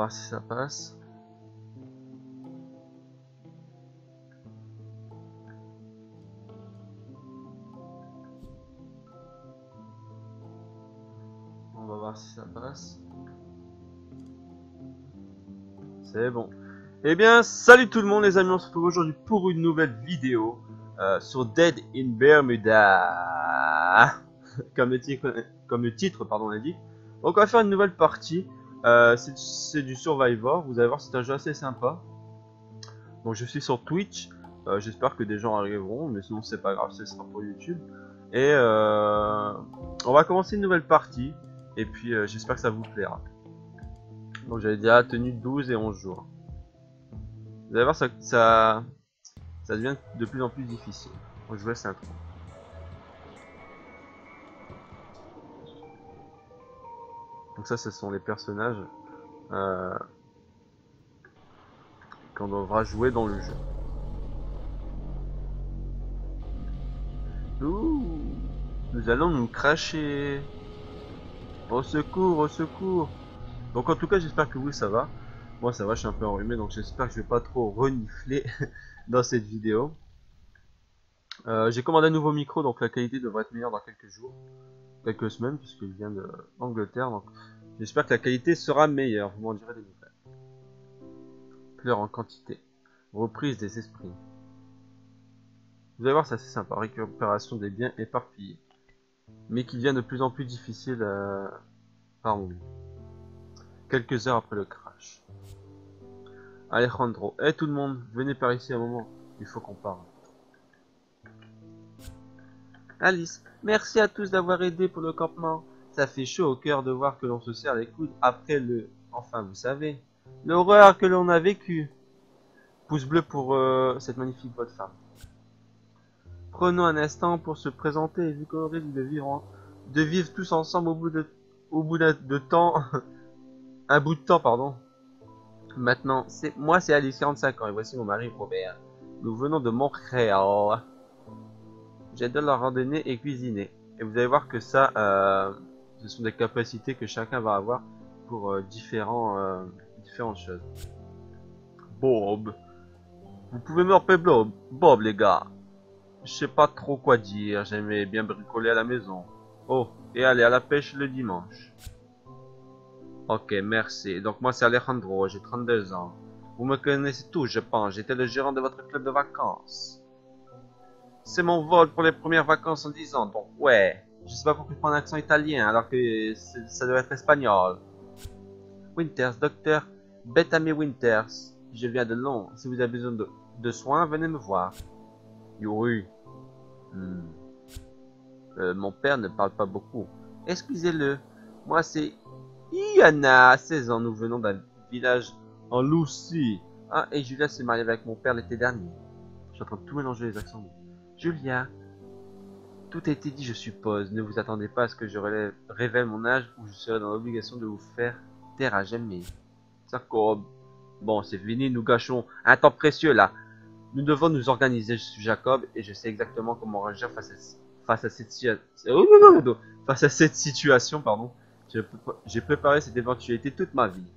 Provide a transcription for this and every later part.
voir si ça passe. On va voir si ça passe. C'est bon. Eh bien, salut tout le monde les amis, on se retrouve aujourd'hui pour une nouvelle vidéo sur Dead in Bermuda. Comme le titre pardon, l'indique. Donc on va faire une nouvelle partie. C'est du Survivor, vous allez voir c'est un jeu assez sympa. Donc je suis sur Twitch, j'espère que des gens arriveront, mais sinon c'est pas grave, ce sera pour YouTube. Et on va commencer une nouvelle partie, et puis j'espère que ça vous plaira. Donc j'avais déjà tenu 12 et 11 jours. Vous allez voir, ça devient de plus en plus difficile. Donc je vous laisse l'intro. Donc ça, ce sont les personnages qu'on devra jouer dans le jeu. Ouh, nous allons nous cracher. Au secours, au secours. Donc en tout cas, j'espère que vous, ça va. Moi, ça va, je suis un peu enrhumé, donc j'espère que je vais pas trop renifler dans cette vidéo. J'ai commandé un nouveau micro, donc la qualité devrait être meilleure dans quelques jours. Quelques semaines, puisqu'il vient d'Angleterre, donc j'espère que la qualité sera meilleure. Vous m'en direz des nouvelles. Pleurs en quantité. Reprise des esprits. Vous allez voir, c'est assez sympa. Récupération des biens éparpillés. Mais qui devient de plus en plus difficile par moment. Quelques heures après le crash. Alejandro. Eh tout le monde, venez par ici un moment. Il faut qu'on parle. Alice. Merci à tous d'avoir aidé pour le campement. Ça fait chaud au cœur de voir que l'on se serre les coudes après le... Enfin, vous savez. L'horreur que l'on a vécue. Pouce bleu pour cette magnifique bonne femme. Prenons un instant pour se présenter et vu qu'on risque de vivre tous ensemble au bout de temps, un bout de temps pardon. Maintenant, moi c'est Alice, 45 ans et voici mon mari Robert. Nous venons de Montréal. J'adore la randonnée et cuisiner. Et vous allez voir que ça, ce sont des capacités que chacun va avoir pour différentes choses. Bob. Vous pouvez me rappeler Bob les gars. Je sais pas trop quoi dire, j'aimais bien bricoler à la maison. Oh, et aller à la pêche le dimanche. Ok, merci. Donc moi c'est Alejandro, j'ai 32 ans. Vous me connaissez tous, je pense. J'étais le gérant de votre club de vacances. C'est mon vol pour les premières vacances en 10 ans, donc ouais. Je sais pas pourquoi je prends un accent italien alors que ça doit être espagnol. Winters, docteur Bethany Winters. Je viens de Londres. Si vous avez besoin de soins, venez me voir. Oui. Mon père ne parle pas beaucoup. Excusez-le. Moi, c'est Yana, 16 ans. Nous venons d'un village en Lucie. Ah, et Julia s'est mariée avec mon père l'été dernier. Je suis en train de tout mélanger les accents. Julia. Tout a été dit, je suppose. Ne vous attendez pas à ce que je révèle mon âge ou je serai dans l'obligation de vous faire taire à jamais. Jacob. Bon, c'est fini, nous gâchons un temps précieux là. Nous devons nous organiser. Je suis Jacob et je sais exactement comment réagir face à cette situation, pardon. J'ai préparé cette éventualité toute ma vie.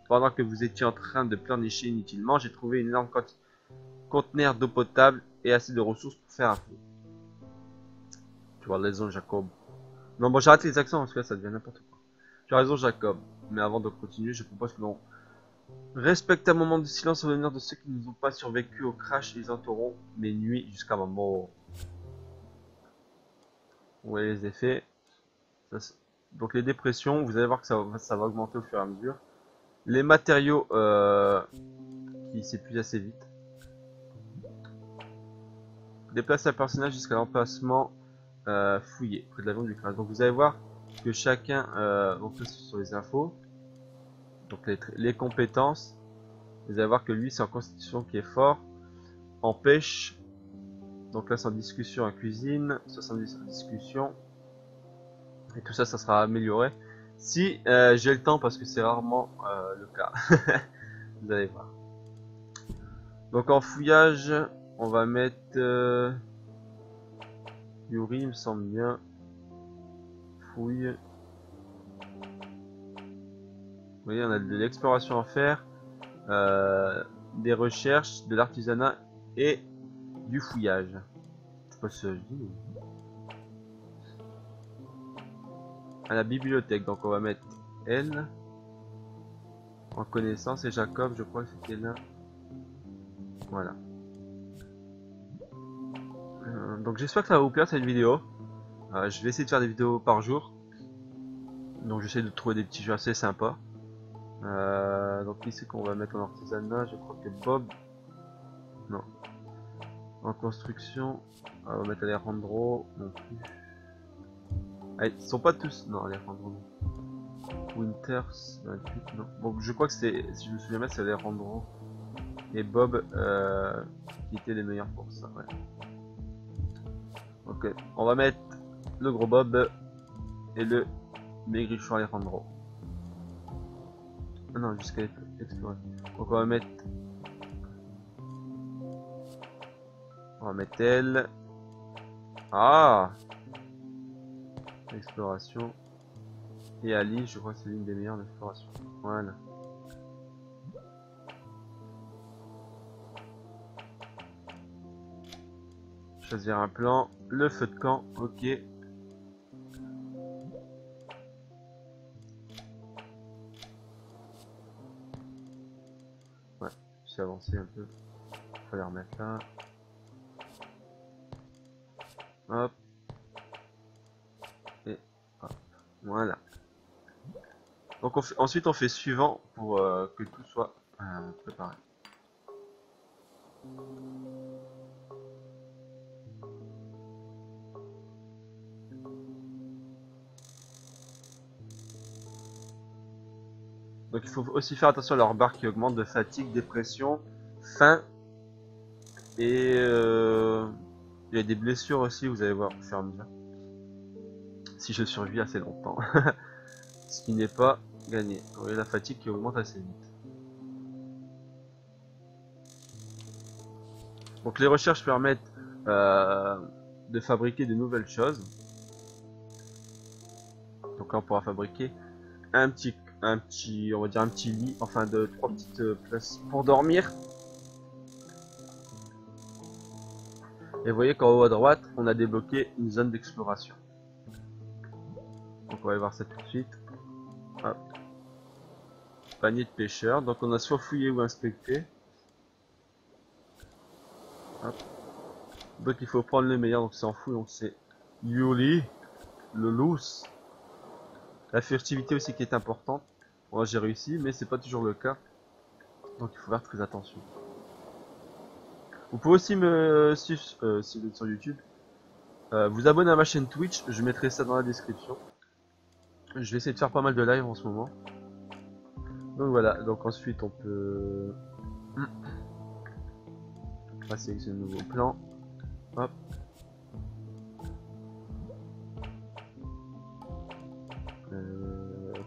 Pendant que vous étiez en train de pleurnicher inutilement, j'ai trouvé une énorme conteneur d'eau potable et assez de ressources pour faire un feu. Tu as raison, Jacob. Non, bon, j'arrête les accents parce que là, ça devient n'importe quoi. Tu as raison, Jacob. Mais avant de continuer, je propose que l'on respecte un moment de silence en l'honneur de ceux qui ne nous ont pas survécu au crash et ils entoureront mes nuits jusqu'à ma mort. Vous voyez les effets. Donc les dépressions, vous allez voir que ça va augmenter au fur et à mesure. Les matériaux qui s'épuisent assez vite. Déplacer un personnage jusqu'à l'emplacement fouillé, près de l'avion du crash. Donc vous allez voir que chacun, donc ça c'est sur les infos, donc les compétences, vous allez voir que lui c'est en constitution qui est fort, en pêche, donc là c'est en discussion en cuisine, 70 en discussion, et tout ça, ça sera amélioré si j'ai le temps parce que c'est rarement le cas. Vous allez voir. Donc en fouillage, on va mettre Yuri, il me semble bien. Fouille. voyez, on a de l'exploration à faire, des recherches, de l'artisanat et du fouillage. Je sais pas si ça se dit. À la bibliothèque, donc on va mettre elle en connaissance et Jacob, je crois que c'était là. Voilà. Donc j'espère que ça va vous plaire cette vidéo. Je vais essayer de faire des vidéos par jour. Donc j'essaie de trouver des petits jeux assez sympas. Donc ici qu'on va mettre en artisanat, je crois que Bob. Non. En construction, on va mettre Alejandro non plus. Ah, ils sont pas tous. Non, Alejandro non. Winters 28, non. Bon, je crois que c'est, si je me souviens bien, c'est Alejandro et Bob qui étaient les meilleurs pour ça. Ouais. Ok, on va mettre le gros Bob et le maigrichon Alejandro. Ah non, jusqu'à explorer. Donc on va mettre elle. Ah, exploration. Et Ali, je crois que c'est l'une des meilleures d'exploration. Voilà. Choisir un plan. Le feu de camp, ok. Ouais, j'ai avancé un peu. Faut les remettre là. Hop. Et hop. Voilà. Donc ensuite on fait suivant pour que tout soit préparé. Donc il faut aussi faire attention à leur barre qui augmente de fatigue, dépression, faim et il y a des blessures aussi, vous allez voir au fur et à mesure. Si je survis assez longtemps. Ce qui n'est pas gagné. Vous voyez la fatigue qui augmente assez vite. Donc les recherches permettent de fabriquer de nouvelles choses. Donc là on pourra fabriquer un petit, on va dire un petit lit, enfin de 3 petites places pour dormir. Et vous voyez qu'en haut à droite, on a débloqué une zone d'exploration. Donc on va aller voir ça tout de suite. Hop. Panier de pêcheurs. Donc on a soit fouillé ou inspecté. Hop. Donc il faut prendre le meilleur, donc c'est en fouille, donc c'est Yuli, le loose. La furtivité aussi qui est importante. Moi j'ai réussi, mais c'est pas toujours le cas. Donc il faut faire très attention. Vous pouvez aussi me suivre si vous êtes sur YouTube. Vous abonner à ma chaîne Twitch, je mettrai ça dans la description. Je vais essayer de faire pas mal de live en ce moment. Donc voilà, donc ensuite on peut... On va sélectionner un nouveau plan. Hop.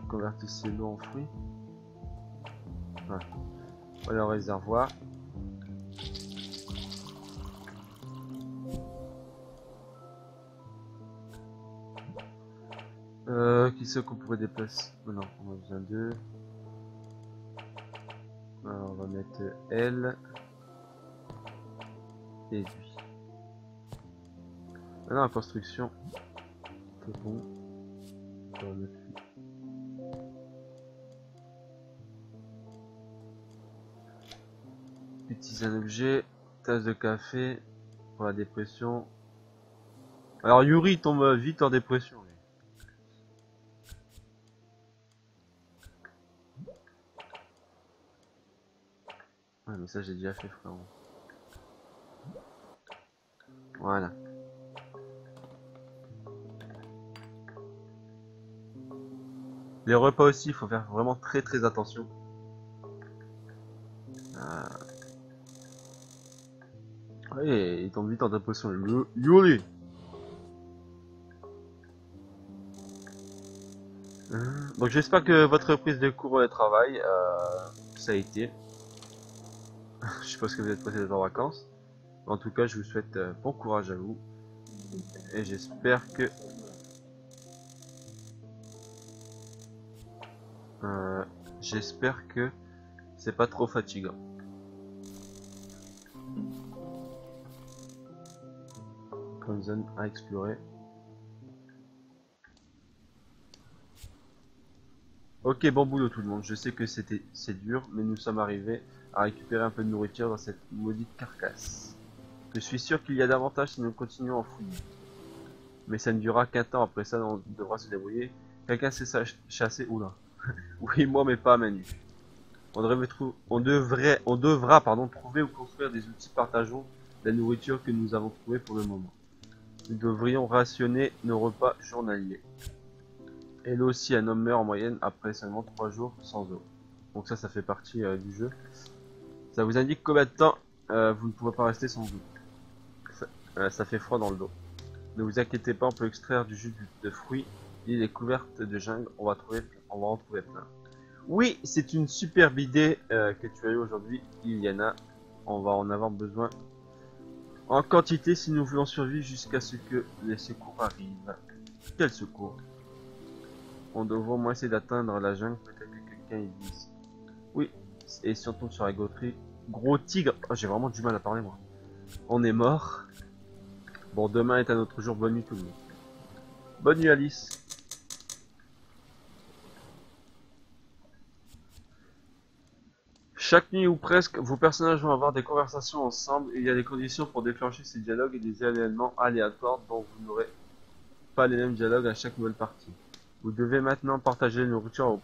Convertissez l'eau en fruits. Ouais. Voilà, au réservoir. Qui c'est qu'on pourrait déplacer? Oh non, on a besoin d'eux. Alors, on va mettre elle et lui. Maintenant, la construction, c'est bon. On va mettre lui. Utilise un objet, tasse de café pour la dépression. Alors, Yuri tombe vite en dépression. Ouais, mais ça j'ai déjà fait, frérot. Voilà. Les repas aussi, il faut faire vraiment très attention. Ouais, il tombe vite en dépression. Yuri. Donc j'espère que votre prise de cours de travail, ça a été. Je suppose que vous êtes passé en vacances. En tout cas, je vous souhaite bon courage à vous. Et j'espère que J'espère que c'est pas trop fatigant. Comme zone à explorer. Ok, bon boulot tout le monde. Je sais que c'est dur, mais nous sommes arrivés à récupérer un peu de nourriture dans cette maudite carcasse. Je suis sûr qu'il y a davantage si nous continuons en fouillis. Mais ça ne durera qu'un temps, après ça on devra se débrouiller. Quelqu'un sait chasser, oula. Oui, moi mais pas à main nue. On devra trouver ou construire des outils partageant la nourriture que nous avons trouvée pour le moment. Nous devrions rationner nos repas journaliers. Et là aussi, un homme meurt en moyenne après seulement 3 jours sans eau. Donc ça fait partie du jeu. Ça vous indique combien de temps vous ne pourrez pas rester sans eau. Ça fait froid dans le dos. Ne vous inquiétez pas, on peut extraire du jus de fruits. L'île est couverte de jungle, on va en trouver plein. Oui, c'est une superbe idée que tu as eu aujourd'hui, Iliana. On va en avoir besoin en quantité si nous voulons survivre jusqu'à ce que les secours arrivent. Quel secours? On devrait au moins essayer d'atteindre la jungle, peut-être que quelqu'un y vit ici. Oui, et si on tombe sur la gauterie, gros tigre. Oh, j'ai vraiment du mal à parler moi. On est mort. Bon, demain est un autre jour, bonne nuit tout le monde. Bonne nuit Alice. Chaque nuit ou presque, vos personnages vont avoir des conversations ensemble et il y a des conditions pour déclencher ces dialogues et des événements aléatoires dont vous n'aurez pas les mêmes dialogues à chaque nouvelle partie. Vous devez maintenant partager la nourriture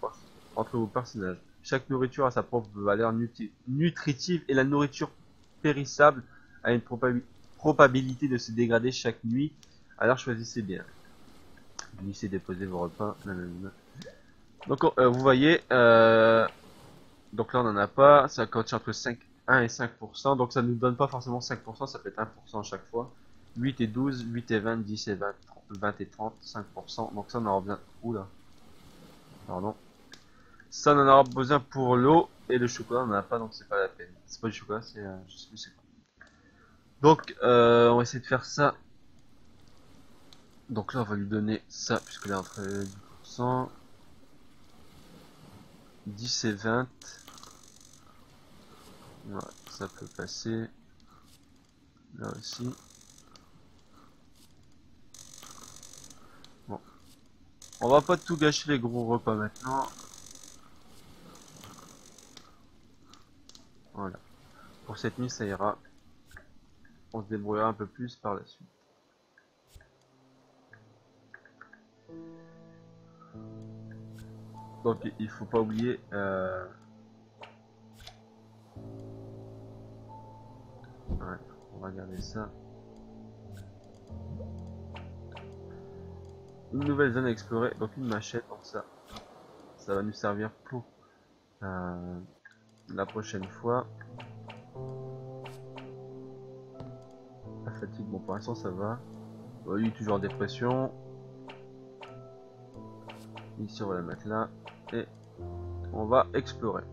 entre vos personnages. Chaque nourriture a sa propre valeur nutritive et la nourriture périssable a une probabilité de se dégrader chaque nuit, alors choisissez bien. Glissez, déposez vos repas. Nanana. Donc vous voyez, donc là on n'en a pas, ça contient entre 1 et 5%, donc ça ne nous donne pas forcément 5%, ça peut être 1% à chaque fois. 8 et 12, 8 et 20, 10 et 20, 20 et 30, 5%, donc ça on aura besoin, oula, pardon. Ça on en aura besoin pour l'eau, et le chocolat on n'en a pas, donc c'est pas la peine. C'est pas du chocolat, c'est, je sais plus c'est quoi. Donc on va essayer de faire ça. Donc là on va lui donner ça, puisque là entre 10%, 10 et 20. Ouais, ça peut passer. Là aussi. Bon. On va pas tout gâcher les gros repas maintenant. Voilà. Pour cette nuit, ça ira. On se débrouillera un peu plus par la suite. Donc il faut pas oublier ouais, on va garder ça. Une nouvelle zone à explorer, donc une machette, donc ça va nous servir pour la prochaine fois. La fatigue, bon pour l'instant ça va. Lui toujours en dépression. Ici on va la mettre là et on va explorer.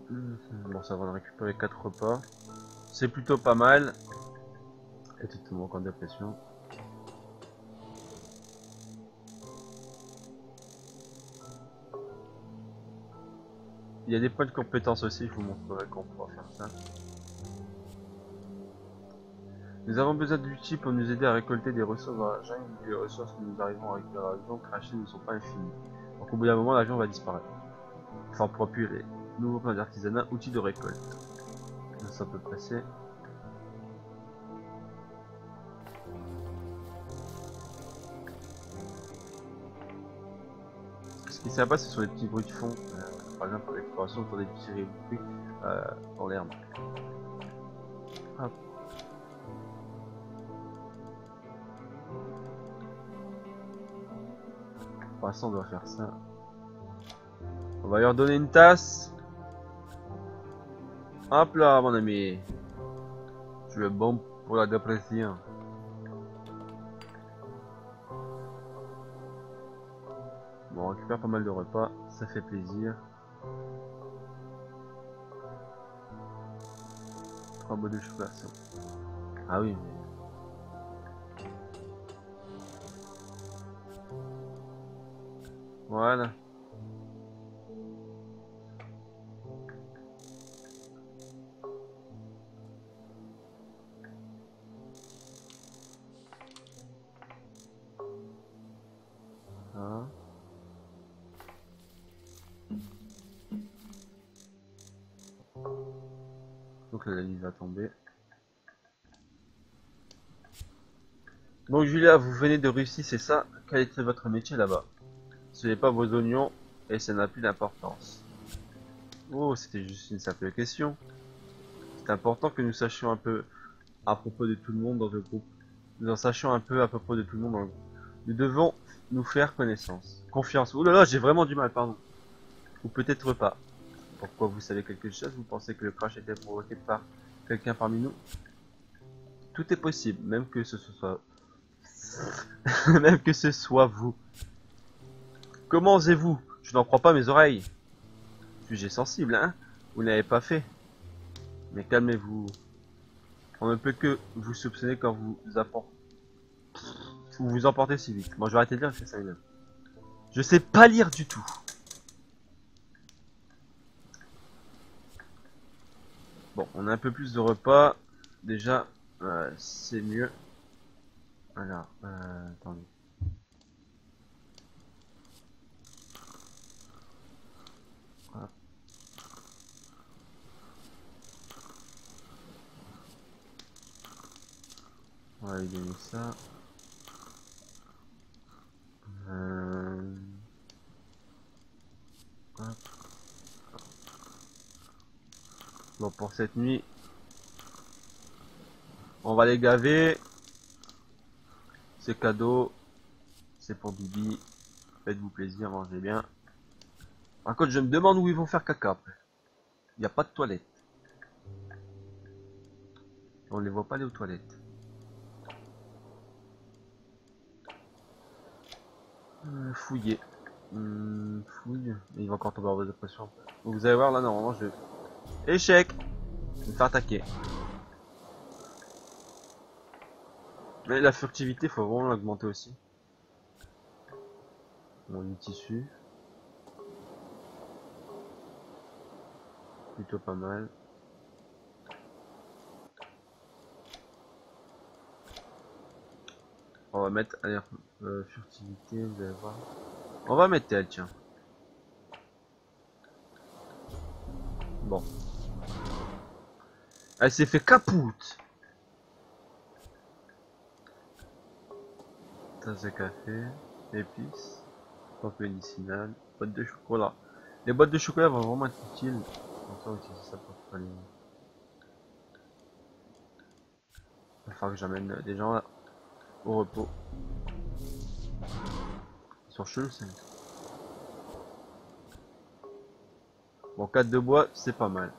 Bon ça va, on récupérer 4 repas. C'est plutôt pas mal. Et tout le monde en dépression. Il y a des points de compétences aussi, je vous montrerai qu'on pourra faire ça. Nous avons besoin d'outils pour nous aider à récolter des ressources dans la jungle. Les ressources que nous arrivons à récupérer à l'avion crachées ne sont pas infinies. Donc au bout d'un moment, l'avion va disparaître. Enfin, on pourra plus les nouveaux plans d'artisanat, outils de récolte. Ça peut passer. Ce qui est sympa, ce sont les petits bruits de fond. Par exemple, l'exploration autour des petits bruits dans l'herbe. Hop. Pour l'instant, on doit faire ça. On va leur donner une tasse. Hop là, mon ami. Tu es bon pour la dépression. Bon, on récupère pas mal de repas, ça fait plaisir. 3 bols de chocolat. Ah oui. Voilà. Ah. Donc là, la nuit va tomber. Donc Julia, vous venez de Russie, c'est ça? Quel était votre métier là-bas? Ce n'est pas vos oignons et ça n'a plus d'importance. Oh, c'était juste une simple question. C'est important que nous sachions un peu à propos de tout le monde dans le groupe. Nous en sachions un peu à propos de tout le monde dans le groupe. Nous devons nous faire connaissance. Confiance. Oh là là, j'ai vraiment du mal, pardon. Ou peut-être pas. Pourquoi vous savez quelque chose? Vous pensez que le crash était provoqué par quelqu'un parmi nous? Tout est possible, même que ce soit... même que ce soit vous. Comment osez-vous? Je n'en crois pas mes oreilles. Suis-je sensible, hein? Vous n'avez pas fait. Mais calmez-vous. On ne peut que vous soupçonner quand vous vous emportez si vite. Moi, je vais arrêter de lire, c'est ça. Je sais pas lire du tout. Bon, on a un peu plus de repas. Déjà, c'est mieux. Alors, attendez. Hop. On va lui donner ça. Hop. Bon, pour cette nuit, on va les gaver. C'est cadeau. C'est pour Bibi. Faites-vous plaisir, mangez bien. Par contre, je me demande où ils vont faire caca après. Il n'y a pas de toilette. On les voit pas aller aux toilettes. Fouiller. Fouille. Il va encore tomber en mode pression. Vous allez voir là, normalement, je... Échec! Je vais me faire attaquer. Mais la furtivité, faut vraiment l'augmenter aussi. Bon, du tissu. Plutôt pas mal. On va mettre, allez, furtivité, vous allez voir. On va mettre elle, tiens. Bon. Elle s'est fait capoute. Tasse de café, épices, pompe médicinale, boîte de chocolat. Les boîtes de chocolat vont vraiment être utiles. Comme ça, aussi, ça pour pas les... Il va falloir que j'amène des gens là, au repos. Ils sont chelous, c'est... Bon, 4 de bois, c'est pas mal.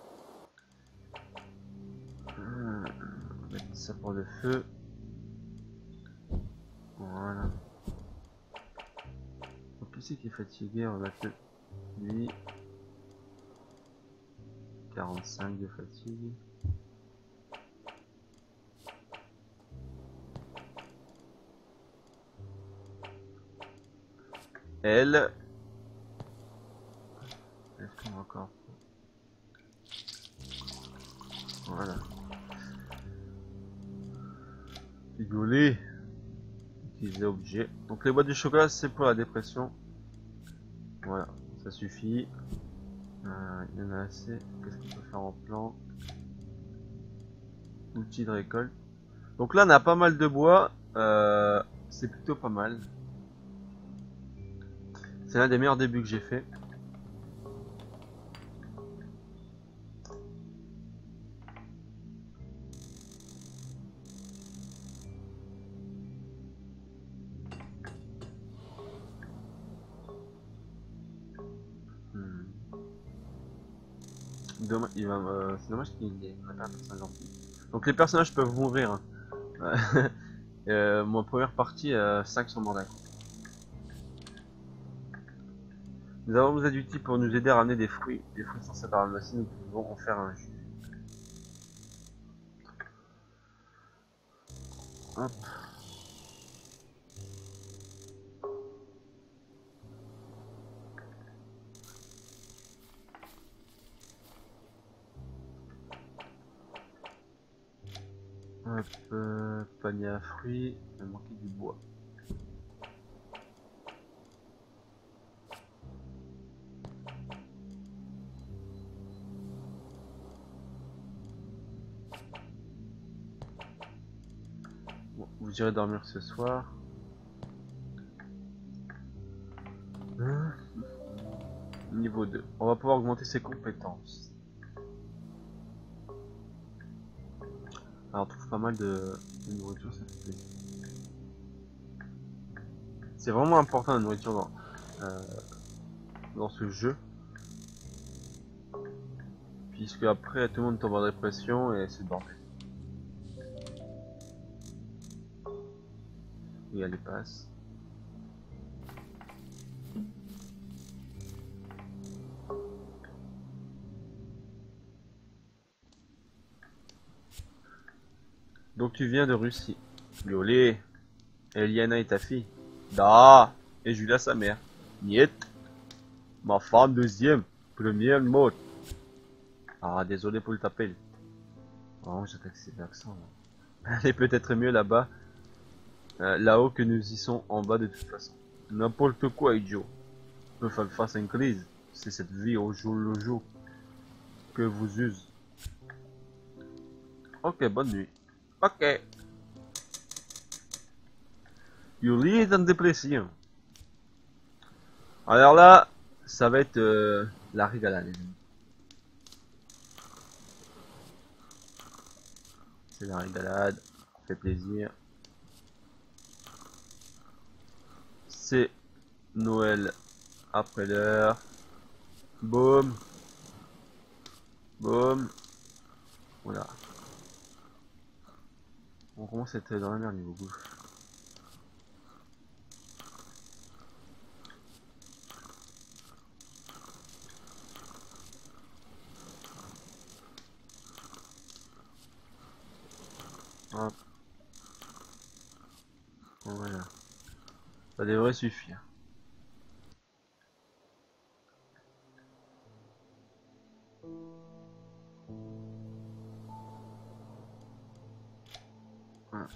On va mettre ça pour le feu. Voilà. Donc, qui c'est qui est fatigué? On va mettre lui. 45 de fatigue. Elle. Est-ce qu'on va encore? Voilà. Rigoler. Utiliser objet. Donc les boîtes de chocolat c'est pour la dépression. Voilà, ça suffit. Il y en a assez. Qu'est-ce qu'on peut faire en plan? Outil de récolte. Donc là on a pas mal de bois. C'est plutôt pas mal. C'est l'un des meilleurs débuts que j'ai fait. C'est dommage qu'il y ait pas un personnage en plus. Donc les personnages peuvent mourir. Hein. Mon première partie, 5 sont morts. Nous avons besoin d'outils pour nous aider à ramener des fruits. Des fruits censés être ramassés, nous pouvons en faire un jus. Hop. Panier à fruits, il va manquer du bois. Bon, vous irez dormir ce soir. Niveau 2. On va pouvoir augmenter ses compétences. Alors on trouve pas mal de nourriture, ça fait plaisir. C'est vraiment important la nourriture dans ce jeu. Puisque après tout le monde tombe en dépression et c'est le bordel. Oui, elle passe. Donc tu viens de Russie. Yolé. Eliana est ta fille. Da. Et Julia sa mère. Niet. Ma femme deuxième. Première mot. Ah, désolé pour le taper. Oh, j'attaque ces accents là. Elle est peut-être mieux là-bas. Là-haut que nous y sommes en bas de toute façon. N'importe quoi, idiot. Peut faire face à une crise. C'est cette vie au jour le jour que vous use. Ok, bonne nuit. Ok. Yuli est en dépression. Alors là, ça va être la régalade, les amis. C'est la régalade, ça fait plaisir. C'est Noël après l'heure. Boum. Boum. Voilà. On commence à être dans la merde niveau bouffe. Hop. Voilà. Ça devrait suffire. Voilà.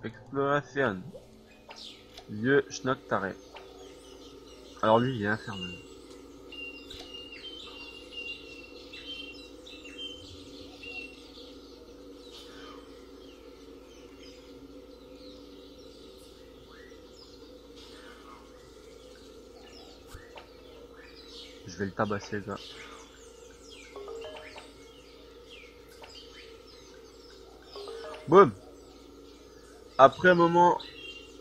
Exploration. Vieux schnock taré. Alors lui il est infernal. Je vais le tabasser le gars. Boum. Après un moment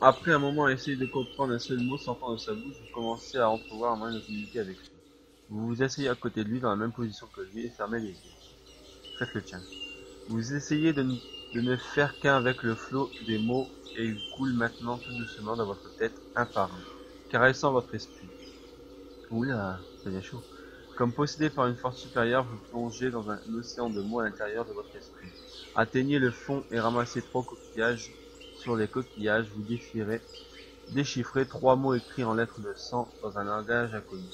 à essayer de comprendre un seul mot sortant de sa bouche, vous commencez à entrevoir un moyen de communiquer avec lui. Vous vous asseyez à côté de lui dans la même position que lui et fermez les yeux. Faites le tien. Vous essayez de ne faire qu'un avec le flot des mots et ils coulent maintenant tout doucement dans votre tête un par un, caressant votre esprit. Oula, ça devient chaud. Comme possédé par une force supérieure, vous plongez dans un océan de mots à l'intérieur de votre esprit. Atteignez le fond et ramassez 3 coquillages. Sur les coquillages, vous déchiffrez 3 mots écrits en lettres de sang dans un langage inconnu.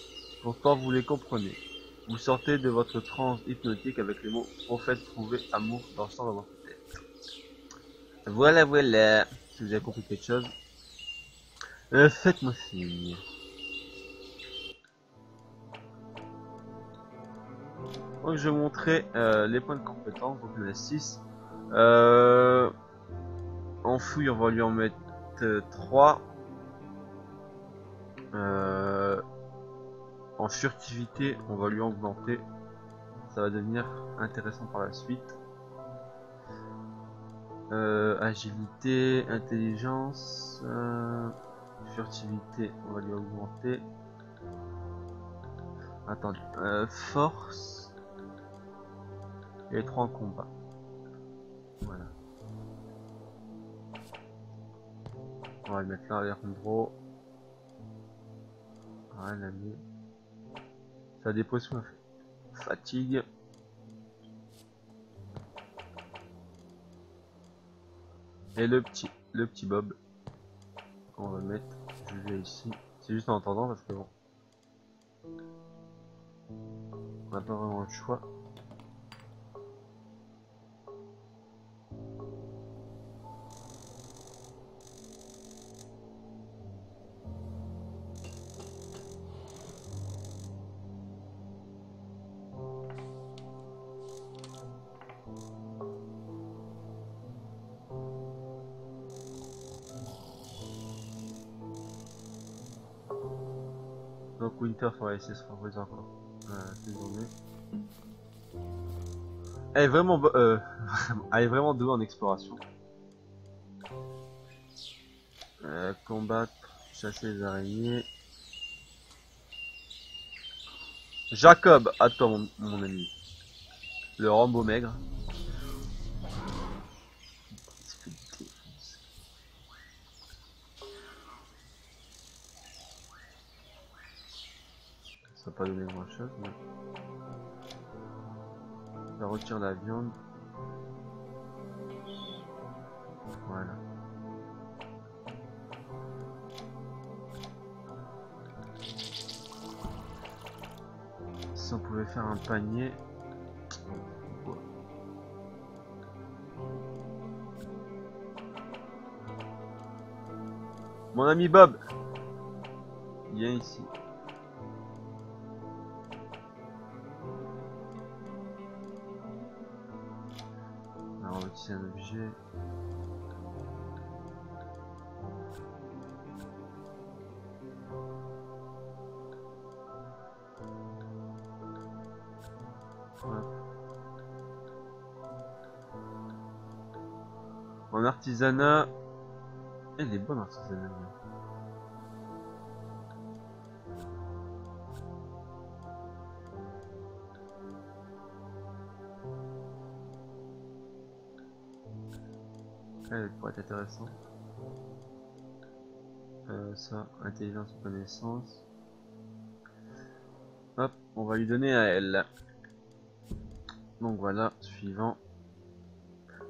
Pourtant, vous les comprenez. Vous sortez de votre transe hypnotique avec les mots prophète, trouver, amour dansant dans votre tête. Voilà, voilà. Si vous avez compris quelque chose, faites-moi signe. Donc je vais vous montrer les points de compétence. Donc il y en a 6. En fouille, on va lui en mettre 3. En furtivité, on va lui augmenter. Ça va devenir intéressant par la suite. Agilité, intelligence, furtivité, on va lui augmenter. Attendez, force. Et 3 en combat. Voilà. On va le mettre là, Alejandro. Rien à mieux. Ça a des potions à faire. Fatigue. Et le petit Bob. On va le mettre. Je vais ici. C'est juste en attendant parce que bon. On n'a pas vraiment le choix. Donc Winter, on va essayer de se favoriser encore. Cette journée. Elle est vraiment, elle est vraiment douée en exploration. Combattre, chasser les araignées. Jacob, à toi mon ami. Le Rambo maigre. Ça va pas donner grand chose, mais... Ça retire la viande. Voilà. Si on pouvait faire un panier... Mon ami Bob, viens ici. Alors on va utiliser un objet. Voilà. En artisanat, elle est bonne artisanat. Elle pourrait être intéressante. Ça, intelligence, connaissance. Hop, on va lui donner à elle. Donc voilà, suivant.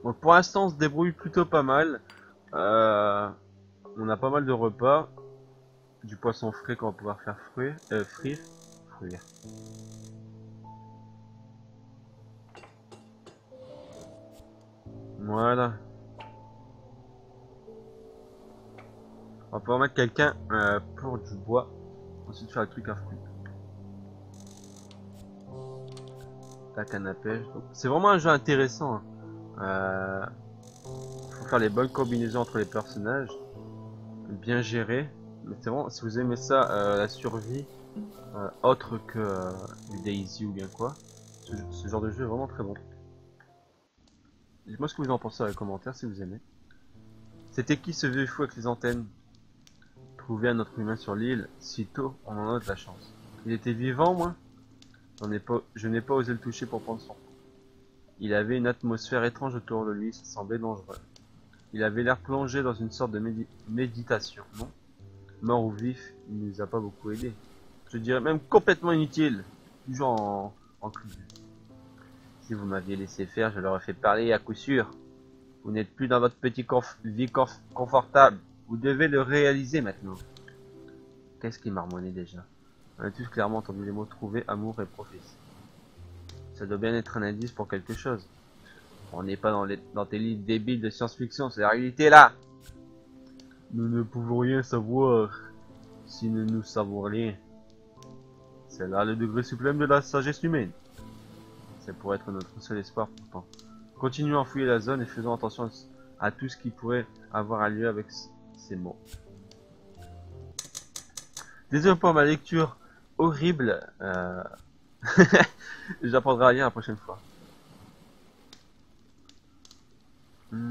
Donc pour l'instant, on se débrouille plutôt pas mal. On a pas mal de repas. Du poisson frais qu'on va pouvoir faire frire. Voilà. On va pouvoir mettre quelqu'un pour du bois. Ensuite faire le truc à fruits. La canne à pêche. C'est vraiment un jeu intéressant. Faut faire les bonnes combinaisons entre les personnages. Bien géré. Mais c'est vraiment, si vous aimez ça, la survie, autre que du Daisy ou bien quoi, ce genre de jeu est vraiment très bon. Dites-moi ce que vous en pensez dans les commentaires si vous aimez. C'était qui ce vieux fou avec les antennes? Trouver un autre humain sur l'île, si tôt, on en a de la chance. Il était vivant, moi? Je n'ai pas osé le toucher pour prendre son temps. Il avait une atmosphère étrange autour de lui, ça semblait dangereux. Il avait l'air plongé dans une sorte de méditation, non? Mort ou vif, il ne nous a pas beaucoup aidé. Je dirais même complètement inutile. Toujours en crise. Si vous m'aviez laissé faire, je l'aurais fait parler à coup sûr. Vous n'êtes plus dans votre petit vie confortable. Vous devez le réaliser maintenant. Qu'est-ce qui marmonnait déjà? On a tous clairement entendu les mots trouver, amour et prophétie. Ça doit bien être un indice pour quelque chose. On n'est pas dans tes livres débiles de science-fiction, c'est la réalité là. Nous ne pouvons rien savoir si nous ne savons rien. C'est là le degré suprême de la sagesse humaine. Ça pourrait être notre seul espoir pourtant. Continuons à fouiller la zone et faisons attention à tout ce qui pourrait avoir un lieu avec ces mots. Désolé pour ma lecture horrible. J'apprendrai rien la prochaine fois. Donc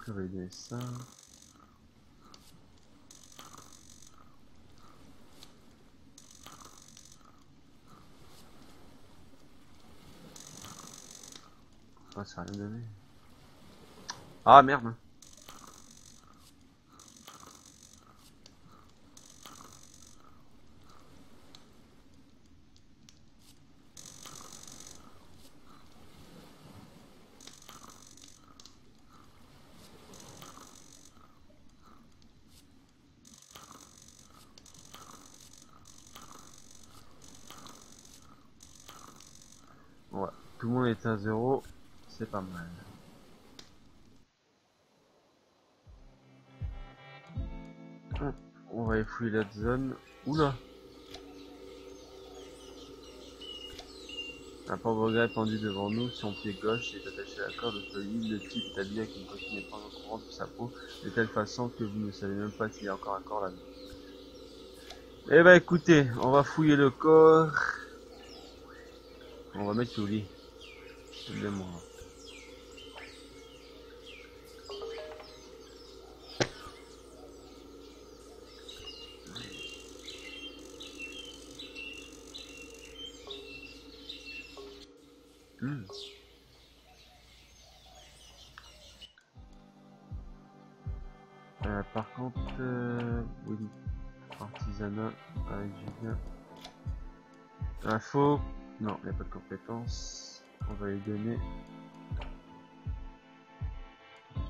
on va lui donner ça. Ah, ça a rien donné. Ah merde. Ouais, tout le monde est à 0, c'est pas mal. Hop, on va fouiller la zone. Oula! Un pauvre gars pendu devant nous, son pied gauche est attaché à la corde solide. Le type est habillé avec une coquille étrange courante sur sa peau, de telle façon que vous ne savez même pas s'il y a encore un corps là-dedans. Eh ben écoutez, on va fouiller le corps. On va mettre au lit. Aidez-moi. Hmm. Par contre, oui, artisanat, avec Julien. Info, non, il n'y a pas de compétences. On va lui donner.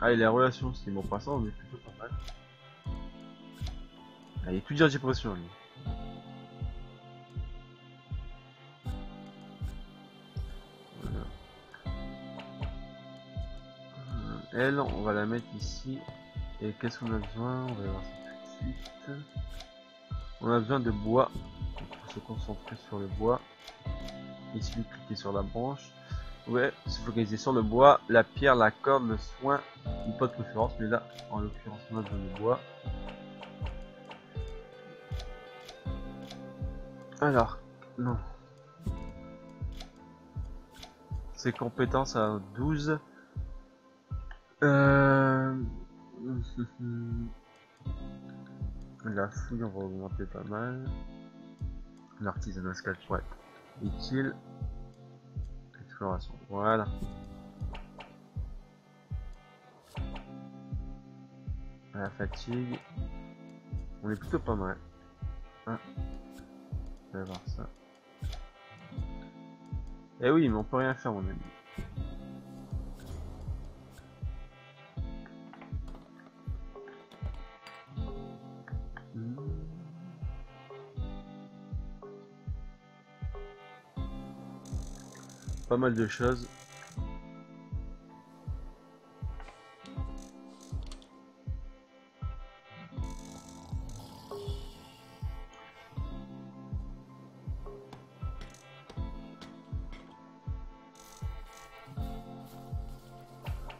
Ah, et les relations, c'est mon passant, on est plutôt pas mal. Ah, il est tout dire dépression, lui. Voilà. Elle, on va la mettre ici. Et qu'est-ce qu'on a besoin? On va voir ça tout de suite. On a besoin de bois. Pour se concentrer sur le bois. Il suffit de cliquer sur la branche. Ouais, se focaliser sur le bois, la pierre, la corde, le soin, ou pas de préférence, mais là, en l'occurrence, on a besoin de bois. Alors, non. Ses compétences à 12. La fouille, on va augmenter pas mal. L'artisanat scalp, ouais. Utile. Exploration, voilà. La fatigue. On est plutôt pas mal. Ah, on va voir ça. Eh oui, mais on peut rien faire, mon ami. Pas mal de choses.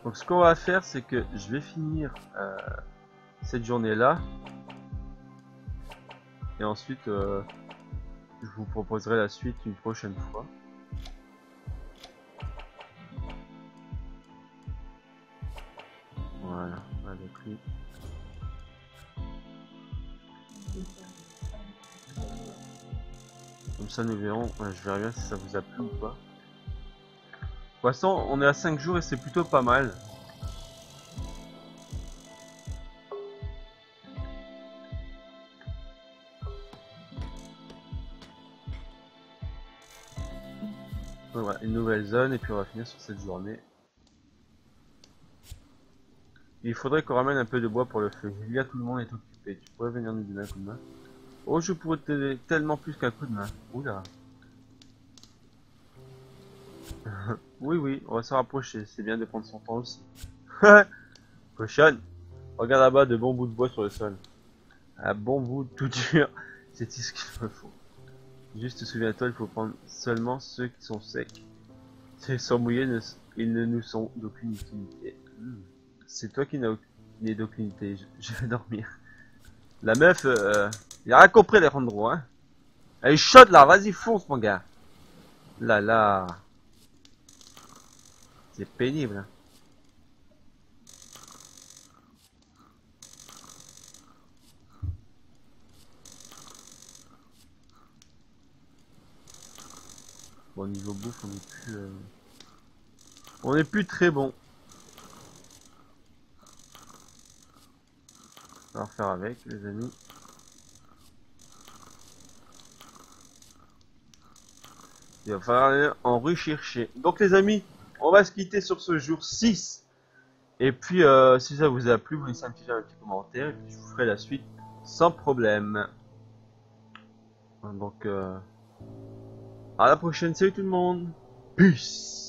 Donc ce qu'on va faire, c'est que je vais finir cette journée-là. Et ensuite, je vous proposerai la suite une prochaine fois. Voilà, avec lui. Comme ça, nous verrons. Je verrai bien si ça vous a plu ou pas. Pour l'instant, on est à 5 jours et c'est plutôt pas mal. Donc, voilà, une nouvelle zone et puis on va finir sur cette journée. Il faudrait qu'on ramène un peu de bois pour le feu. Julia, tout le monde est occupé. Tu pourrais venir nous donner un coup de main? Oh, je pourrais t'aider tellement plus qu'un coup de main. Oula. Oui, oui, on va se rapprocher. C'est bien de prendre son temps aussi. Cochonne. Regarde là-bas de bons bouts de bois sur le sol. Un bon bout tout dur. C'est tout ce qu'il me faut. Juste souviens-toi, il faut prendre seulement ceux qui sont secs. S'ils sont mouillés, ils ne nous sont d'aucune utilité. C'est toi qui n'es d'aucune utilité. Je vais dormir. La meuf, il a rien compris les Randro, hein. Elle est chaude là, vas-y fonce mon gars. Là là. C'est pénible. Bon, niveau bouffe, on est plus très bon. On va faire avec, les amis. Il va falloir aller en rechercher. Donc, les amis, on va se quitter sur ce jour 6. Et puis, si ça vous a plu, vous laissez un petit commentaire. Et puis, je vous ferai la suite sans problème. Donc, à la prochaine. Salut tout le monde. Peace.